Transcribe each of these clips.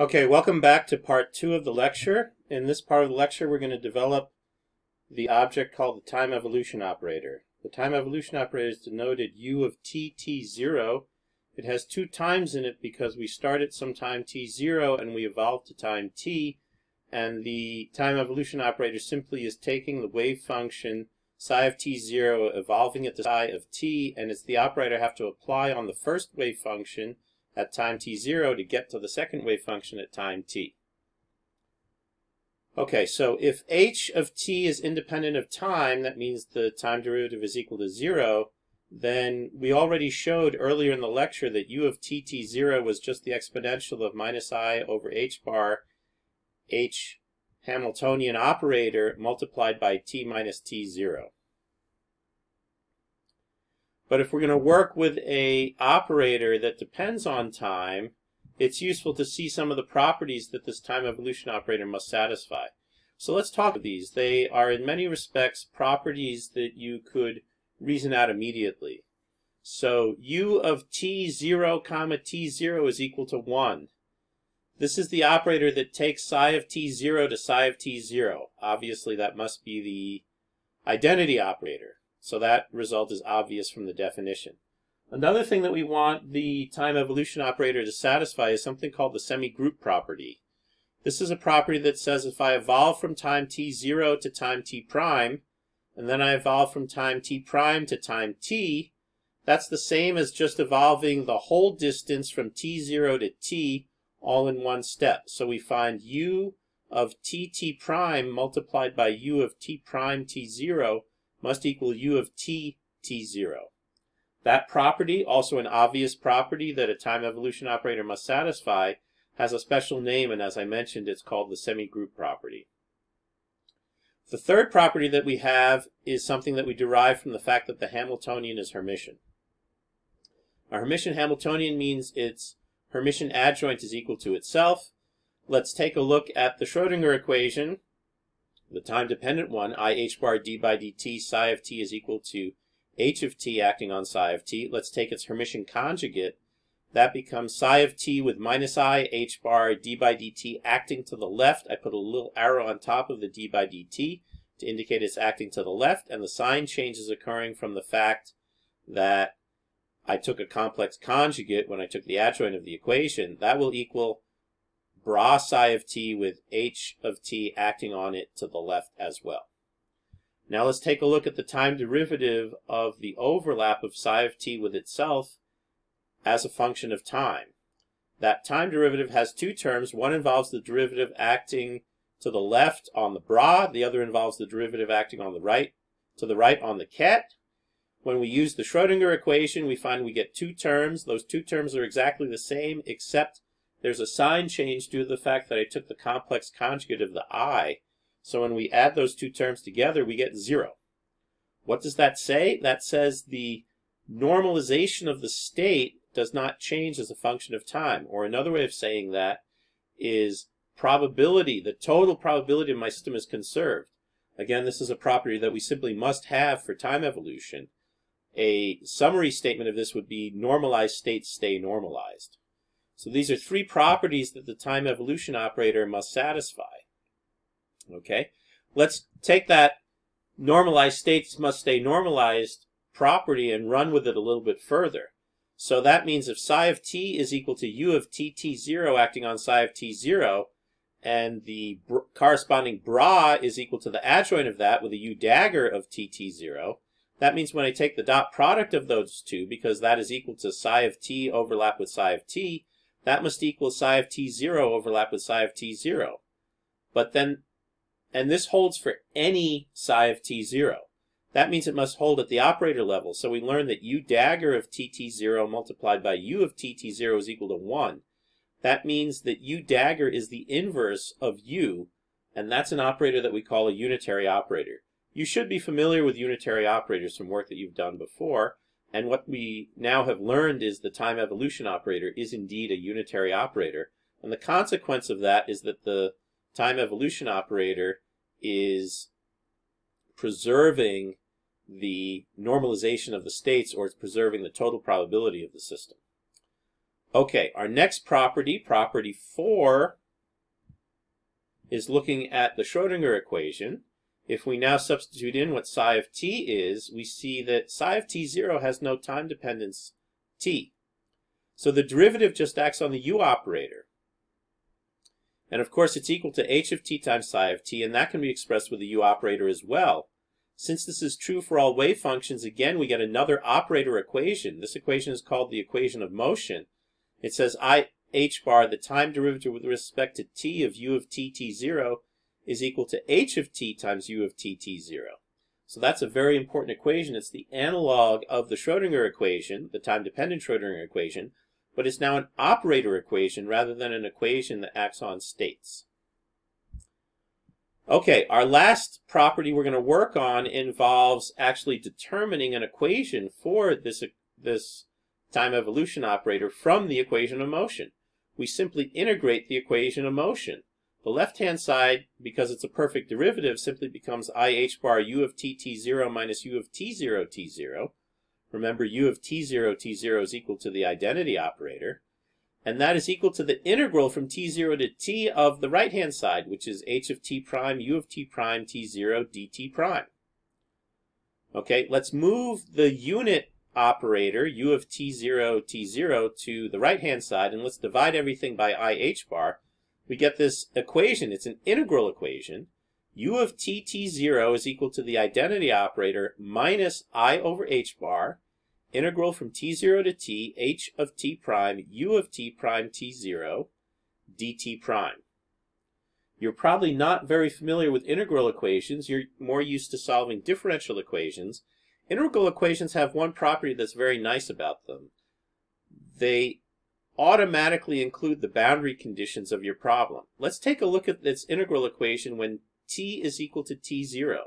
Okay, welcome back to part 2 of the lecture. In this part of the lecture, we're going to develop the object called the time evolution operator. The time evolution operator is denoted U of t, t0. It has two times in it because we start at some time t0 and we evolve to time t. And the time evolution operator simply is taking the wave function psi of t0, evolving it to psi of t, and it's the operator I have to apply on the first wave function at time t0 to get to the second wave function at time t. Okay, so if h of t is independent of time, that means the time derivative is equal to 0, then we already showed earlier in the lecture that u of t t0 was just the exponential of minus I over h bar, h Hamiltonian operator multiplied by t minus t0. But if we're going to work with an operator that depends on time, it's useful to see some of the properties that this time evolution operator must satisfy. So let's talk about these. They are in many respects properties that you could reason out immediately. So u of t0 comma t0 is equal to 1. This is the operator that takes psi of t0 to psi of t0. Obviously that must be the identity operator. So that result is obvious from the definition. Another thing that we want the time evolution operator to satisfy is something called the semigroup property. This is a property that says if I evolve from time t0 to time t prime, and then I evolve from time t prime to time t, that's the same as just evolving the whole distance from t0 to t all in one step. So we find u of t prime multiplied by u of t prime t0 must equal u of t t0. That property, also an obvious property that a time evolution operator must satisfy, has a special name, and as I mentioned, it's called the semigroup property. The third property that we have is something that we derive from the fact that the Hamiltonian is Hermitian. A Hermitian Hamiltonian means its Hermitian adjoint is equal to itself. Let's take a look at the Schrodinger equation, the time-dependent one, I h bar d by dt psi of t is equal to h of t acting on psi of t. Let's take its Hermitian conjugate. That becomes psi of t with minus I h bar d by dt acting to the left. I put a little arrow on top of the d by dt to indicate it's acting to the left, and the sign change is occurring from the fact that I took a complex conjugate when I took the adjoint of the equation. That will equal bra psi of t with h of t acting on it to the left as well. Now let's take a look at the time derivative of the overlap of psi of t with itself as a function of time. That time derivative has two terms. One involves the derivative acting to the left on the bra. The other involves the derivative acting on the right, to the right on the ket. When we use the Schrodinger equation, we find we get two terms. Those two terms are exactly the same, except there's a sign change due to the fact that I took the complex conjugate of the I. So when we add those two terms together, we get 0. What does that say? That says the normalization of the state does not change as a function of time. Or another way of saying that is probability, the total probability of my system is conserved. Again, this is a property that we simply must have for time evolution. A summary statement of this would be normalized states stay normalized. So these are three properties that the time evolution operator must satisfy. Okay, let's take that normalized states must stay normalized property and run with it a little bit further. So that means if psi of t is equal to u of t t0 acting on psi of t0, and the corresponding bra is equal to the adjoint of that with a u dagger of t t0, that means when I take the dot product of those two, because that is equal to psi of t overlap with psi of t, that must equal psi of t0 overlap with psi of t0. But then, and this holds for any psi of t0. That means it must hold at the operator level. So we learn that u dagger of t0 multiplied by u of t0 is equal to 1. That means that u dagger is the inverse of u, and that's an operator that we call a unitary operator. You should be familiar with unitary operators from work that you've done before. And what we now have learned is the time evolution operator is indeed a unitary operator. And the consequence of that is that the time evolution operator is preserving the normalization of the states, or it's preserving the total probability of the system. Okay, our next property, property 4, is looking at the Schrodinger equation. If we now substitute in what psi of t is, we see that psi of t0 has no time dependence t. So the derivative just acts on the u operator. And of course it's equal to h of t times psi of t, and that can be expressed with the u operator as well. Since this is true for all wave functions, again we get another operator equation. This equation is called the equation of motion. It says h bar, the time derivative with respect to t of u of t t0, is equal to h of t times u of t t0. So that's a very important equation. It's the analog of the Schrodinger equation, the time-dependent Schrodinger equation, but it's now an operator equation rather than an equation that acts on states. Okay, our last property we're going to work on involves actually determining an equation for this time evolution operator from the equation of motion. We simply integrate the equation of motion. The left-hand side, because it's a perfect derivative, simply becomes IH bar u of t t0 minus u of t0 t0. Remember, u of t0 t0 is equal to the identity operator. And that is equal to the integral from t0 to t of the right-hand side, which is h of t prime u of t prime t0 dt prime. Okay, let's move the unit operator, u of t0 t0, to the right-hand side, and let's divide everything by IH bar. We get this equation. It's an integral equation. U of t t0 is equal to the identity operator minus I over h bar, integral from t0 to t, h of t prime, u of t prime t0, dt prime. You're probably not very familiar with integral equations. You're more used to solving differential equations. Integral equations have one property that's very nice about them. They automatically include the boundary conditions of your problem. Let's take a look at this integral equation when t is equal to t0.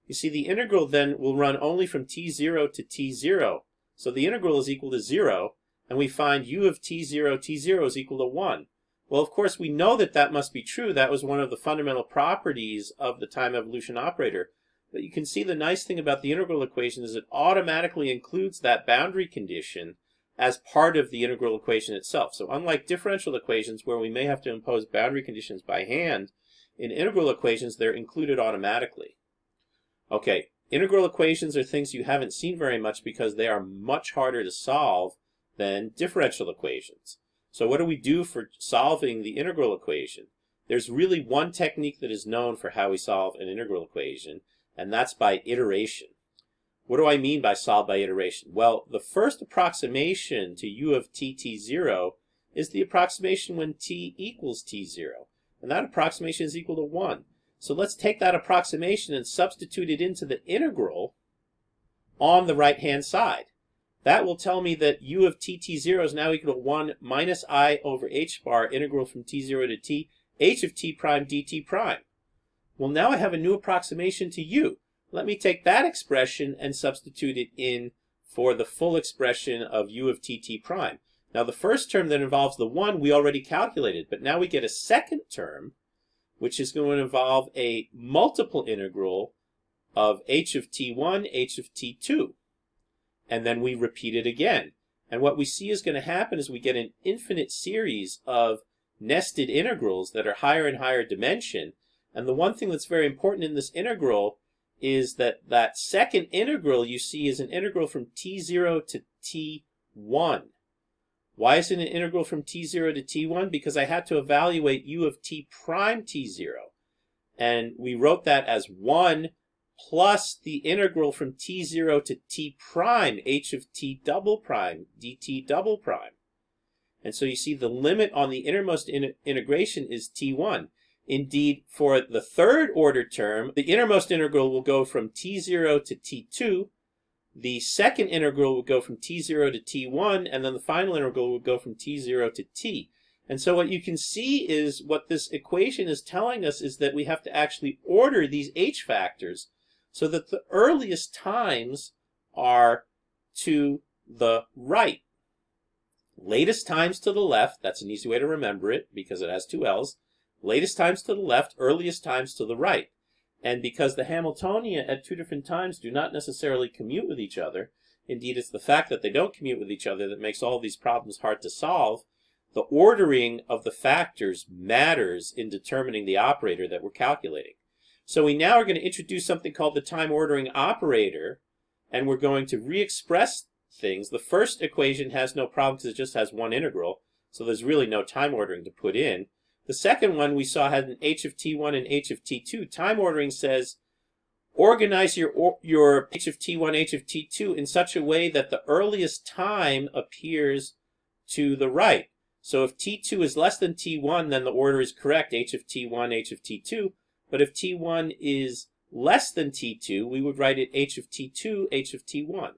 You see, the integral then will run only from t0 to t0. So the integral is equal to 0, and we find u of t0 t0 is equal to 1. Well, of course, we know that that must be true. That was one of the fundamental properties of the time evolution operator. But you can see the nice thing about the integral equation is it automatically includes that boundary condition as part of the integral equation itself. So unlike differential equations where we may have to impose boundary conditions by hand, in integral equations they're included automatically. Okay, integral equations are things you haven't seen very much because they are much harder to solve than differential equations. So what do we do for solving the integral equation? There's really one technique that is known for how we solve an integral equation, and that's by iteration. What do I mean by solve by iteration? Well, the first approximation to u of t t0 is the approximation when t equals t0. And that approximation is equal to 1. So let's take that approximation and substitute it into the integral on the right-hand side. That will tell me that u of t t0 is now equal to 1 minus I over h bar, integral from t0 to t, h of t prime dt prime. Well, now I have a new approximation to u. Let me take that expression and substitute it in for the full expression of u of t prime. Now the first term that involves the 1 we already calculated, but now we get a second term which is going to involve a multiple integral of h of t1, h of t2. And then we repeat it again. And what we see is going to happen is we get an infinite series of nested integrals that are higher and higher dimension. And the one thing that's very important in this integral is that that second integral you see is an integral from t0 to t1. Why is it an integral from t0 to t1? Because I had to evaluate u of t prime t0. And we wrote that as 1 plus the integral from t0 to t prime, h of t double prime, dt double prime. And so you see the limit on the innermost integration is t1. Indeed, for the third order term, the innermost integral will go from t0 to t2, the second integral will go from t0 to t1, and then the final integral will go from t0 to t. And so what you can see is what this equation is telling us is that we have to actually order these h factors so that the earliest times are to the right. Latest times to the left, that's an easy way to remember it because it has two L's. Latest times to the left, earliest times to the right. And because the Hamiltonian at two different times do not necessarily commute with each other, Indeed, it's the fact that they don't commute with each other that makes all these problems hard to solve. The ordering of the factors matters in determining the operator that we're calculating. So we now are going to introduce something called the time ordering operator, and we're going to re-express things. The first equation has no problem because it just has one integral, so there's really no time ordering to put in. The second one we saw had an h of t1 and h of t2. Time ordering says organize your h of t1, h of t2 in such a way that the earliest time appears to the right. So if t2 is less than t1, then the order is correct, h of t1, h of t2. But if t1 is less than t2, we would write it h of t2, h of t1.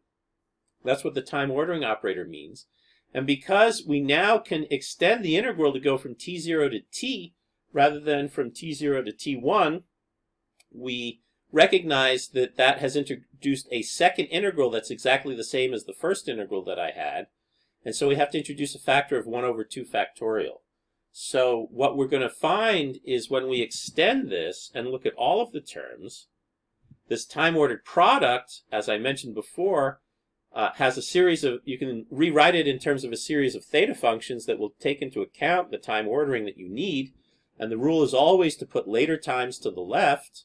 That's what the time ordering operator means. And because we now can extend the integral to go from t0 to t rather than from t0 to t1, we recognize that that has introduced a second integral that's exactly the same as the first integral that I had. And so we have to introduce a factor of 1 over 2 factorial. So what we're going to find is when we extend this and look at all of the terms, this time-ordered product, as I mentioned before, has a series of, you can rewrite it in terms of a series of theta functions that will take into account the time ordering that you need. And the rule is always to put later times to the left.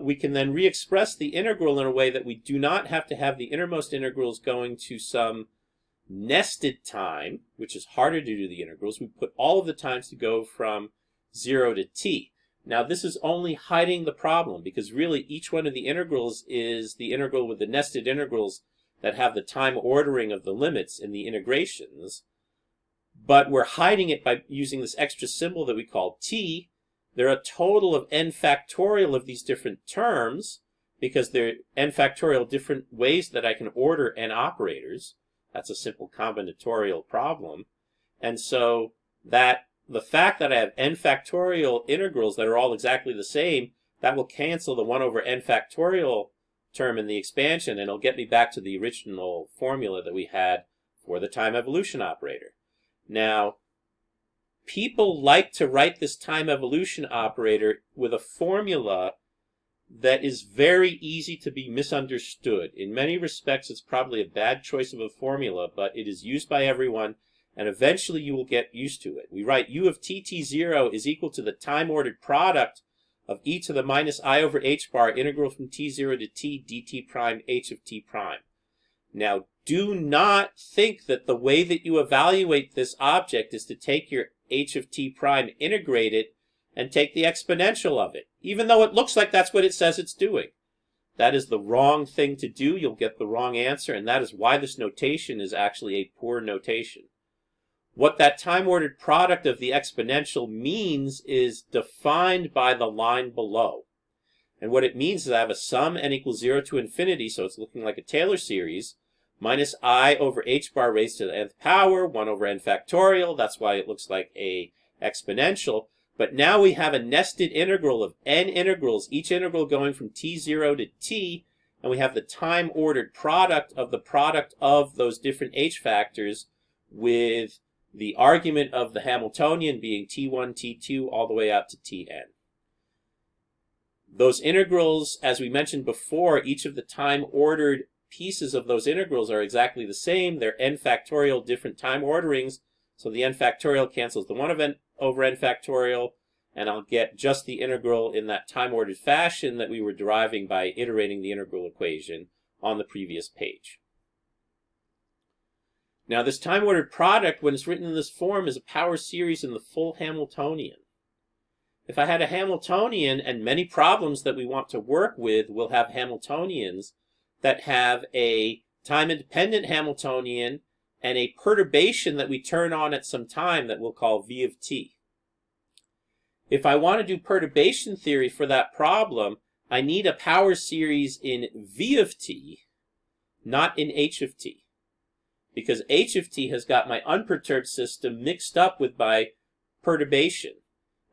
We can then re-express the integral in a way that we do not have to have the innermost integrals going to some nested time, which is harder to do the integrals. We put all of the times to go from 0 to t. Now this is only hiding the problem because really each one of the integrals is the integral with the nested integrals that have the time ordering of the limits in the integrations. But we're hiding it by using this extra symbol that we call t. There are a total of n factorial of these different terms because there are n factorial different ways that I can order n operators. That's a simple combinatorial problem. And so that the fact that I have n factorial integrals that are all exactly the same, that will cancel the 1 over n factorial term in the expansion, and it'll get me back to the original formula that we had for the time evolution operator. Now, people like to write this time evolution operator with a formula that is very easy to be misunderstood. In many respects, it's probably a bad choice of a formula, but it is used by everyone, and eventually you will get used to it. We write u of t0 is equal to the time-ordered product of e to the minus I over h bar integral from t0 to t dt prime h of t prime. Now, do not think that the way that you evaluate this object is to take your h of t prime, integrate it, and take the exponential of it, even though it looks like that's what it says it's doing. That is the wrong thing to do. You'll get the wrong answer, and that is why this notation is actually a poor notation. What that time-ordered product of the exponential means is defined by the line below. And what it means is I have a sum n equals 0 to infinity, so it's looking like a Taylor series, minus I over h bar raised to the nth power, 1 over n factorial. That's why it looks like a exponential. But now we have a nested integral of n integrals, each integral going from t0 to t, and we have the time-ordered product of those different h factors with the argument of the Hamiltonian being t1, t2, all the way out to tn. Those integrals, as we mentioned before, each of the time-ordered pieces of those integrals are exactly the same. They're n factorial different time orderings, so the n factorial cancels the 1 of n over n factorial, and I'll get just the integral in that time-ordered fashion that we were deriving by iterating the integral equation on the previous page. Now, this time-ordered product, when it's written in this form, is a power series in the full Hamiltonian. If I had a Hamiltonian, and many problems that we want to work with will have Hamiltonians that have a time-independent Hamiltonian and a perturbation that we turn on at some time that we'll call v of t. If I want to do perturbation theory for that problem, I need a power series in v of t, not in h of t. Because h of t has got my unperturbed system mixed up with my perturbation.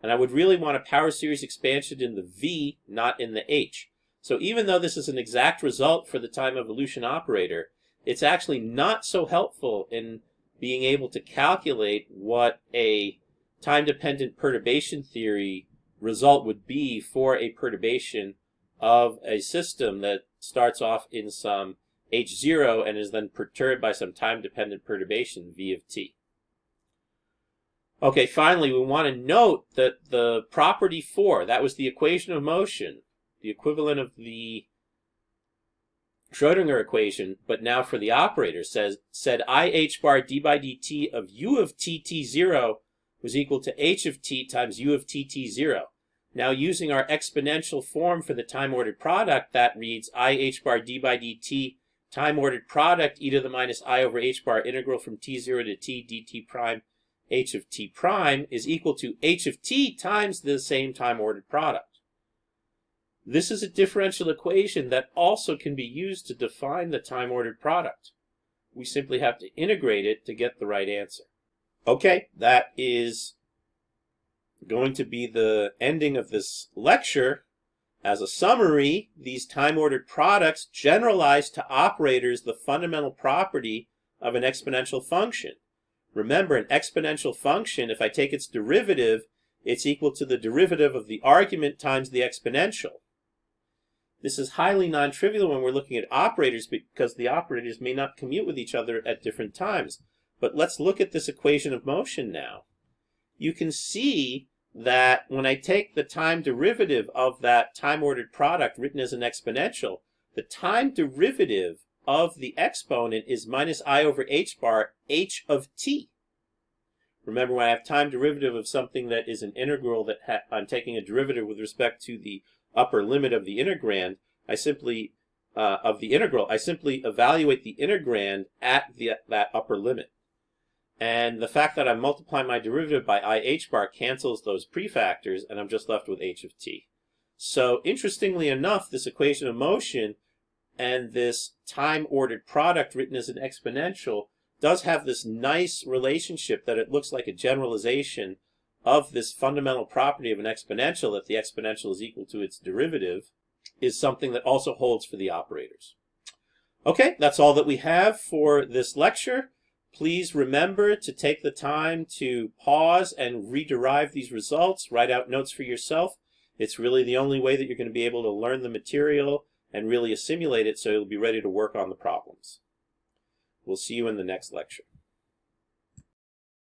And I would really want a power series expansion in the v, not in the h. So even though this is an exact result for the time evolution operator, it's actually not so helpful in being able to calculate what a time-dependent perturbation theory result would be for a perturbation of a system that starts off in some h0 and is then perturbed by some time-dependent perturbation, v of t. Okay, finally, we want to note that the property 4, that was the equation of motion, the equivalent of the Schrodinger equation, but now for the operator, said I h bar d by dt of u of t t0 was equal to h of t times u of t t0. Now, using our exponential form for the time-ordered product, that reads I h bar d by dt time-ordered product e to the minus I over h bar integral from t0 to t dt prime h of t prime is equal to h of t times the same time-ordered product. This is a differential equation that also can be used to define the time-ordered product. We simply have to integrate it to get the right answer. Okay, that is going to be the ending of this lecture. As a summary, these time-ordered products generalize to operators the fundamental property of an exponential function. Remember, an exponential function, if I take its derivative, it's equal to the derivative of the argument times the exponential. This is highly non-trivial when we're looking at operators because the operators may not commute with each other at different times. But let's look at this equation of motion now. You can see that when I take the time derivative of that time-ordered product written as an exponential, the time derivative of the exponent is minus I over h bar h of t. Remember, when I have time derivative of something that is an integral that I'm taking a derivative with respect to the upper limit of the integrand, I simply evaluate the integrand at that upper limit. And the fact that I'm multiplying my derivative by I h bar cancels those prefactors, and I'm just left with h of t. So interestingly enough, this equation of motion and this time-ordered product written as an exponential does have this nice relationship that it looks like a generalization of this fundamental property of an exponential, that the exponential is equal to its derivative, is something that also holds for the operators. Okay, that's all that we have for this lecture. Please remember to take the time to pause and rederive these results, write out notes for yourself. It's really the only way that you're going to be able to learn the material and really assimilate it so you'll be ready to work on the problems. We'll see you in the next lecture.